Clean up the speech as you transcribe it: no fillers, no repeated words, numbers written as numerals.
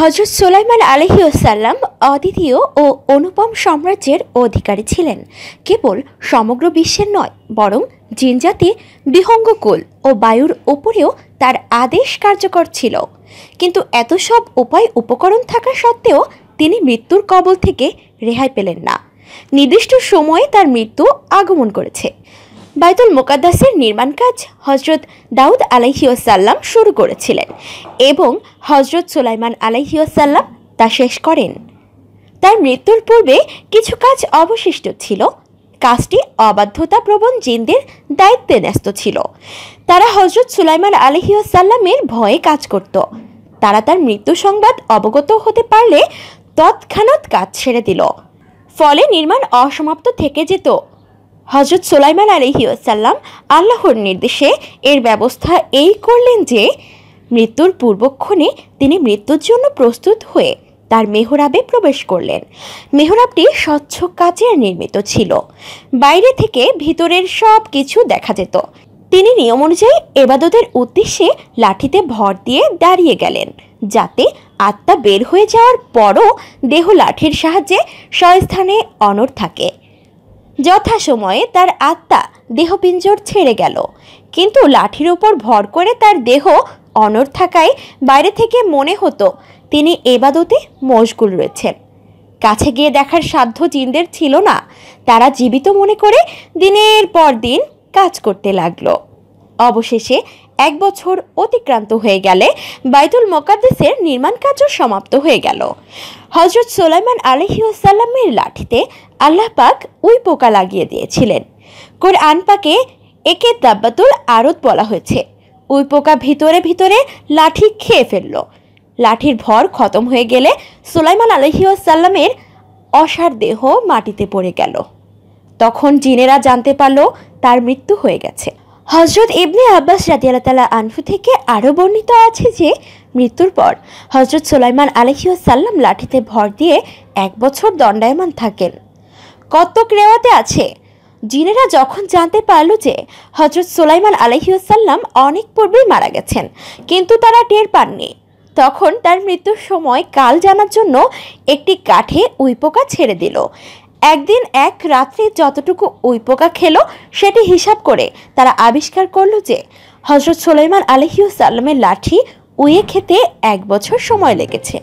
হযরত সুলাইমান আলাইহিসসালাম অদ্বিতীয় ও অনুপম সাম্রাজ্যের অধিকারী ছিলেন। কেবল সমগ্র বিশ্বের নয়, বরং জিনজাতি, বিহঙ্গকুল ও বায়ুর উপরেও তার আদেশ কার্যকর ছিল। কিন্তু এত সব উপায় উপকরণ থাকা সত্ত্বেও তিনি মৃত্যুর কবল থেকে রেহাই পেলেন না। নির্দিষ্ট সময়ে তার মৃত্যু আগমন করেছে। বাইতুল মুকাদ্দাসের নির্মাণ কাজ হজরত দাউদ আলাইহিসসালাম শুরু করেছিলেন এবং হজরত সুলাইমান আলাইহিসসালাম তা শেষ করেন। তার মৃত্যুর পূর্বে কিছু কাজ অবশিষ্ট ছিল। কাজটি অবাধ্যতা প্রবণ জিনদের দায়িত্বে ন্যস্ত ছিল। তারা হজরত সুলাইমান আলাইহিসসালামের ভয়ে কাজ করত। তারা তার মৃত্যু সংবাদ অবগত হতে পারলে তৎক্ষণাৎ কাজ ছেড়ে দিল, ফলে নির্মাণ অসমাপ্ত থেকে যেত। হজরত সুলাইমান আলাইহিসসালাম আল্লাহর নির্দেশে এর ব্যবস্থা এই করলেন যে মৃত্যুর পূর্বক্ষণে তিনি মৃত্যুর জন্য প্রস্তুত হয়ে তার মেহরাবে প্রবেশ করলেন। মেহরাবটি স্বচ্ছ কাচের নির্মিত ছিল। বাইরে থেকে ভিতরের সব কিছু দেখা যেত। তিনি নিয়ম অনুযায়ী ইবাদতের উদ্দেশ্যে লাঠিতে ভর দিয়ে দাঁড়িয়ে গেলেন, যাতে আত্মা বের হয়ে যাওয়ার পরও দেহ লাঠির সাহায্যে স্বস্থানে অনড় থাকে। যথাসময়ে তার আত্মা দেহপিঞ্জর ছেড়ে গেল, কিন্তু লাঠির ওপর ভর করে তার দেহ অনড় থাকায় বাইরে থেকে মনে হতো তিনি ইবাদতে মশগুল রয়েছেন। কাছে গিয়ে দেখার সাধ্য জিনদের ছিল না। তারা জীবিত মনে করে দিনের পর দিন কাজ করতে লাগলো। অবশেষে 1 বছর অতিক্রান্ত হয়ে গেলে বাইতুল মুকাদ্দাসের নির্মাণ কাজও সমাপ্ত হয়ে গেল। হজরত সুলাইমান আলাইহিসসালামের লাঠিতে আল্লাহ পাক উই পোকা লাগিয়ে দিয়েছিলেন। কোরআন পাকে একে দাব্বাতুল আরদ বলা হয়েছে। উই পোকা ভিতরে ভিতরে লাঠি খেয়ে ফেলল। লাঠির ভর খতম হয়ে গেলে সুলাইমান আলাইহিসসালামের অসার দেহ মাটিতে পড়ে গেল। তখন জিনেরা জানতে পারল তার মৃত্যু হয়ে গেছে। হজরত ইবনে আব্বাস রাদিয়াল্লাহু তাআলা আনহু থেকে আরও বর্ণিত আছে যে মৃত্যুর পর হজরত সুলাইমান আলাইহিসসালাম লাঠিতে ভর দিয়ে 1 বছর দণ্ডায়মান থাকেন। কতক রেওয়াতে আছে জিনেরা যখন জানতে পারল যে হজরত সুলাইমান আলাইহিসসালাম অনেক পূর্বেই মারা গেছেন, কিন্তু তারা টের পাননি, তখন তার মৃত্যুর সময় কাল জানার জন্য একটি কাঠে উই পোকা ছেড়ে দিল। একদিন এক রাত্রে যতটুকু উই পোকা খেলো সেটি হিসাব করে তারা আবিষ্কার করলো যে হজরত সুলাইমান আলাইহিসসালামের লাঠি উইয়ে খেতে 1 বছর সময় লেগেছে।